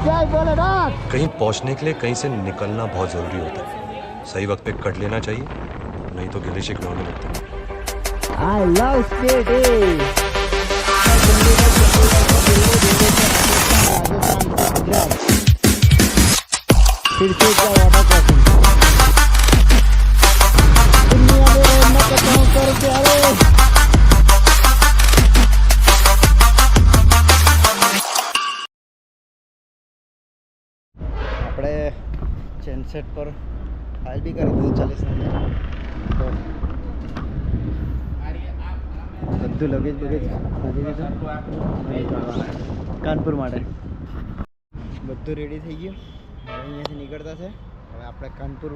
कहीं पहुंचने के लिए कहीं से निकलना बहुत जरूरी होता है। सही वक्त पे कट लेना चाहिए, नहीं तो गिले शिकवे होने लगते हैं। I love city. फिर से क्या वाटर क्रॉसिंग दुनिया में रहना कहाँ कर प्यारे આપણે ચેનસેટ પર ફાઇલ બી કરી દીધું 40 નંબર તો બધું લગેજ બગેજ કરી દીધું કાનપુર માટે બધું રેડી થઈ ગયું હવે અહીંયાથી નીકળતા છે હવે આપણે કાનપુર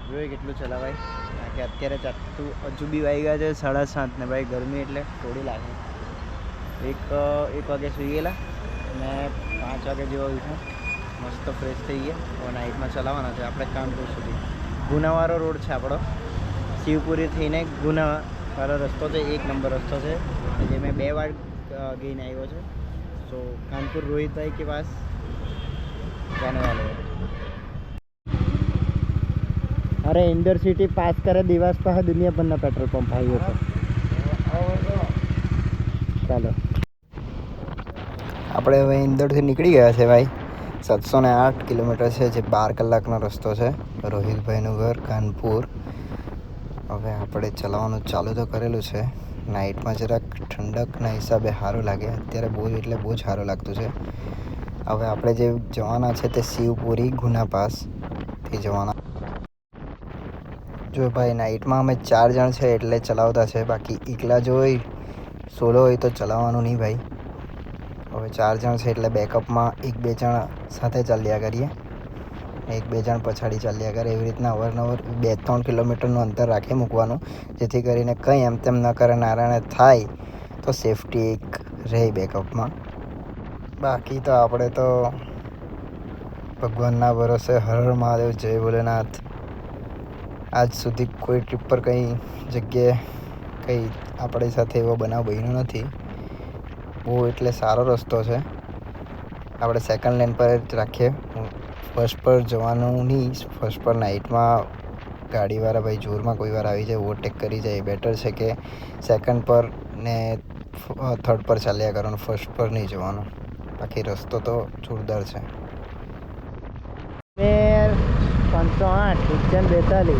જોઈએ કેટલું ચલાવાય કારણ કે અત્યારે ચાટતું હજુ બી વાગી ગયા છે 7:30 ને ભાઈ ગરમી એટલે થોડી લાગે એક વાગે સુઈ ગયેલા અને 5 વાગે જેવા ઉઠ્યા મસ્ત ફ્રેશ થઈ ગયા હવે નાઇટમાં ચલાવવાના છે આપણે કાનપુર સુધી ગુનાવાળો રોડ છે આપણો શિવપુરી થઈને ગુનાવાળો રસ્તો છે 1 નંબર રસ્તો છે જે મેં 2 વાર ગઈને આવ્યો છે સો કાનપુર રોહિત ભાઈ કે પાસ जाने वाले हैं अरे इंदौर सिटी पास करे दिवस पर है दुनिया बनना पेट्रोल पंप भाई हो तो ચાલો આપણે હવે ઇન્દોરથી નીકળી ગયા છે ભાઈ 708 કિલોમીટર છે જે 12 કલાકનો રસ્તો છે રોહિતભાઈનું ઘર કાનપુર હવે આપણે ચલાવવાનું ચાલુ તો કરેલું છે નાઇટમાં જરાક ઠંડકના હિસાબે સારું લાગે અત્યારે બહુ એટલે બહુ જ સારું લાગતું છે હવે આપણે જે જવાના છે તે શિવપુરી ગુના પાસથી જવાના જો ભાઈ નાઇટમાં અમે 4 જણ છે એટલે ચલાવતા છે બાકી એકલા જો હોય સોલો હોય તો ચલાવવાનું નહીં ભાઈ હવે 4 જણ છે એટલે બેકઅપમાં 1-2 જણ સાથે ચાલ્યા કરીએ 1-2 જણ પછાડી ચાલ્યા કરે એવી રીતના અવારનવાર 2-3 કિલોમીટરનું અંતર રાખી મૂકવાનું જેથી કરીને કંઈ એમ તેમ ન કરે નારાયણ થાય તો સેફટી એક રહે બેકઅપમાં બાકી તો આપણે તો ભગવાનના ભરોસે હર હર મહાદેવ જય ભોલેનાથ આજ સુધી કોઈ ટ્રીપ પર કંઈ જગ્યાએ કંઈ આપણી સાથે એવો બનાવ બન્યો નથી બહુ એટલે સારો રસ્તો છે આપણે સેકન્ડ લેન પર જ રાખીએ ફર્સ્ટ પર જવાનું નહીં ફર્સ્ટ પર નાઇટમાં ગાડીવાળા ભાઈ જોરમાં કોઈ વાર આવી જાય ઓવરટેક કરી જાય બેટર છે કે સેકન્ડ પર ને થર્ડ પર ચાલ્યા કરવાનું ફર્સ્ટ પર નહીં જવાનું બાકી રસ્તો તો જોરદાર છે 508 ઉજ્જૈન 42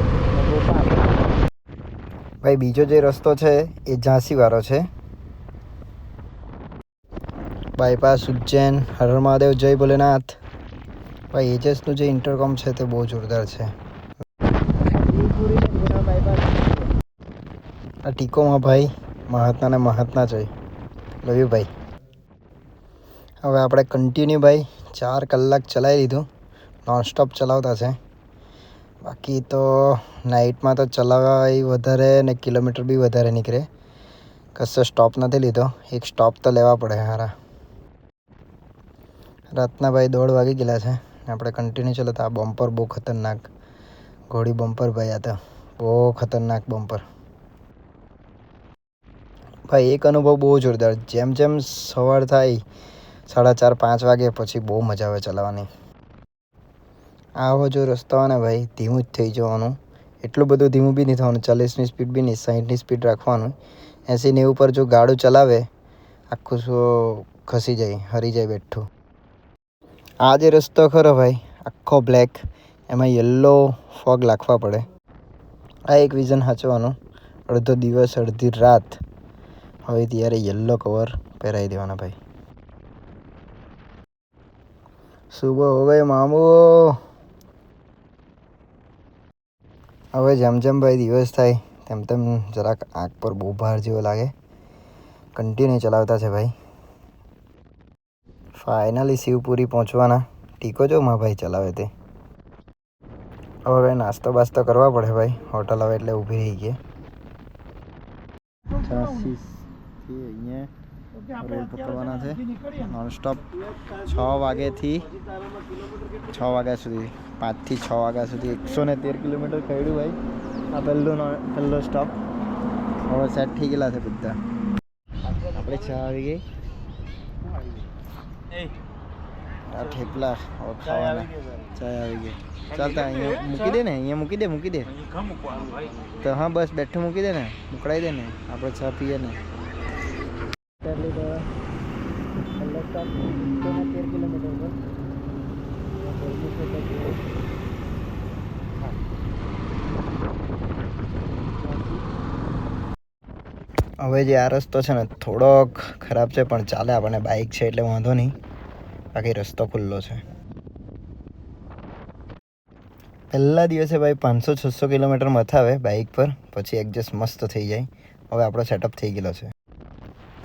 ભાઈ બીજો જે રસ્તો છે એ ઝાંસીવાળો છે બાયપાસ ઉજ્જૈન હર હર મહાદેવ જય ભોલેનાથ ભાઈ એજસનું જે ઇન્ટરકોમ છે તે બહુ જોરદાર છે આ ટીકોમાં ભાઈ મહાત્માને મહાત્મા જય લવ યુ ભાઈ હવે આપણે કન્ટિન્યુ ભાઈ 4 કલાક ચલાવી લીધું નોનસ્ટોપ ચલાવતા છે બાકી તો નાઇટમાં તો ચલાવાય વધારે ને કિલોમીટર બી વધારે નીકળે કશો સ્ટોપ નથી લીધો એક સ્ટોપ તો લેવા પડે હારા રાતના ભાઈ 1:30 વાગી ગયેલા છે આપણે કન્ટિન્યુ ચલાવતા આ બમ્પર બહુ ખતરનાક ઘોડી બમ્પર ભાઈ આ તો બહુ ખતરનાક બમ્પર ભાઈ એક અનુભવ બહુ જોરદાર જેમ જેમ સવાર થાય 4:30-5 વાગે પછી બહુ મજા આવે ચલાવવાની આવો જો રસ્તો હોય ને ભાઈ ધીમું જ થઈ જવાનું એટલું બધું ધીમું બી નહીં થવાનું 40ની સ્પીડ બી નહીં 60ની સ્પીડ રાખવાનું 80-90 ઉપર જો ગાડું ચલાવે આખું ખસી જાય હરી જાય બેઠું આ જે રસ્તો ખરો ભાઈ આખો બ્લેક એમાં યલો ફોગ લાખવા પડે આ એક વિઝન સાચવાનું અડધો દિવસ અડધી રાત હવે ત્યારે યલો કવર પહેરાવી દેવાના ભાઈ સુબહ હો ગઈ મામુ હવે જેમ જેમ ભાઈ દિવસ થાય તેમ તેમ જરાક આંખ પર બહુ ભાર જેવો લાગે કન્ટિન્યુ ચલાવતા છે ભાઈ ફાઇનલી શિવપુરી પહોંચવાના ટીકો જો માં ભાઈ ચલાવે તે હવે ભાઈ નાસ્તો બાસ્તો કરવા પડે ભાઈ હોટલ આવે એટલે ઊભી રહી ગઈ 86 થી અહીંયા રોડ પકડવાના છે નોનસ્ટોપ 6 વાગ્યાથી 6 વાગ્યા સુધી 5 થી 6 વાગ્યા સુધી 113 કિલોમીટર ખેડ્યું ભાઈ આ પહેલો સ્ટોપ હવે સેટ થઈ ગયેલા છે બધા આપણે 6 આવી ગઈ આ થેપલા હવે ખાવાના. ચાય આવી ગઈ. ચાલતા અહીંયા મૂકી દે ને, અહીંયા મૂકી દે. તો હા બસ બેઠું મૂકી દે ને, મોકલાઈ દે ને, આપણે ચા પીએ ને. 13 કિલોમીટર પર હવે જે આ રસ્તો છે ને થોડોક ખરાબ છે, પણ ચાલે, આપણને બાઇક છે એટલે વાંધો નહીં. બાકી રસ્તો ખુલ્લો છે. પહેલા દિવસે ભાઈ 500-600 કિલોમીટર મથાવે બાઇક પર, પછી એડજસ્ટ મસ્ત થઈ જાય. હવે આપણો સેટઅપ થઈ ગયેલો છે.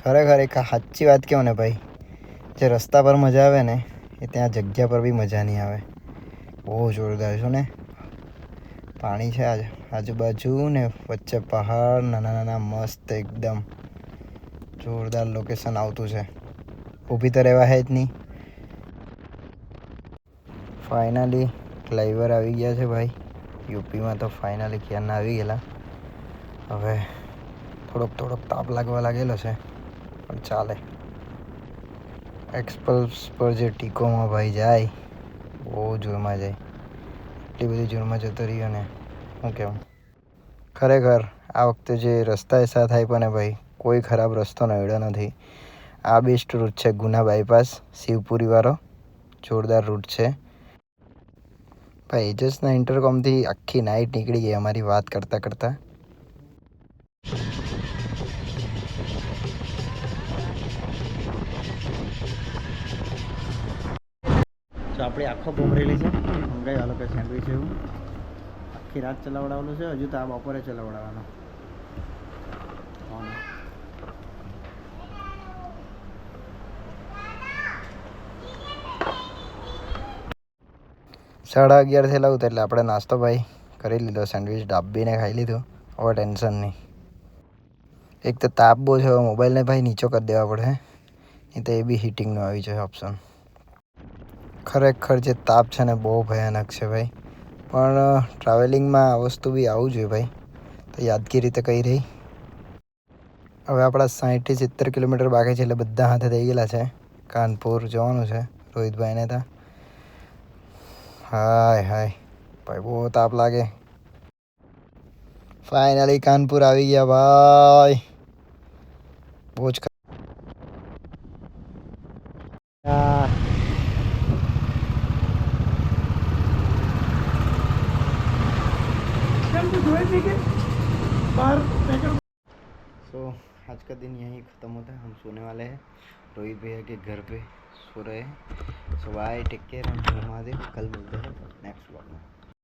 ખરેખર એક સાચી વાત કહું ને ભાઈ, જે રસ્તા પર મજા આવે ને એ ત્યાં જગ્યા પર બી મજા નહીં આવે. બહુ જોરદાર છે ને, પાણી છે આજુબાજુ ને વચ્ચે પહાડ, નાના મસ્ત એકદમ જોરદાર લોકેશન આવતું છે. ઊભી તો રહેવા હે જ નહીં. ફાઇનલી ડ્રાઈવર આવી ગયા છે ભાઈ. યુપીમાં તો ફાઇનલી ક્યારના આવી ગયેલા. હવે થોડોક તાપ લાગવા લાગેલો છે, પણ ચાલે. એક્સપલ્સ પર જે ટીકોમાં ભાઈ જાય, બહુ જોરમાં જાય. એટલી બધી જોરમાં જતો રહ્યો ને શું કહેવું. ખરેખર આ વખતે જે રસ્તા સાથ આપ્યા ને ભાઈ, કોઈ ખરાબ રસ્તો નડ્યો નથી. આ બેસ્ટ રૂટ છે, ગુના બાયપાસ શિવપુરીવાળો. જોરદાર રૂટ છે ભાઈ. એજસના ઇન્ટરકોમથી આખી નાઇટ નીકળી ગઈ અમારી વાત કરતાં. તો આપણી આખો ભમરેલી છે. મંગાઈ વાલો કે સેન્ડવિચ એવું આખી રાત ચલાવડાવવાનું છે. હજુ તો આ બપોરે ચલાવડાવવાનો. 11:30 થયેલા ઉતર એટલે આપણે નાસ્તો ભાઈ કરી લીધો. સેન્ડવિચ ડાબીને ખાઈ લીધું. હવે ટેન્શન નહીં. એક તો તાપ બહુ છે. મોબાઈલને ભાઈ નીચો કરી દેવા પડે, નહીં તો એ બી હીટિંગનું આવી જાય ઓપ્શન. ખરેખર જે તાપ છે ને બહુ ભયાનક છે ભાઈ. પણ ટ્રાવેલિંગમાં આ વસ્તુ બી આવવું જોઈએ ભાઈ, તો યાદગીરી તો કઈ રહી. હવે આપણા 60-70 કિલોમીટર બાકી છે એટલે બધા હાથે થઈ ગયેલા છે. કાનપુર જવાનું છે રોહિતભાઈને ત્યાં. હાય ભાઈ બહુ તાપ લાગે. ફાઇનલી કાનપુર આવી ગયા ભાઈ. બહુ જ सो आज का दिन यहीं ख़त्म होता है. हम सोने वाले हैं. रोहित भैया के घर पे सो रहे हैं. So bye, take care and Mahadev. कल मिलते हैं नेक्स्ट व्लॉग में.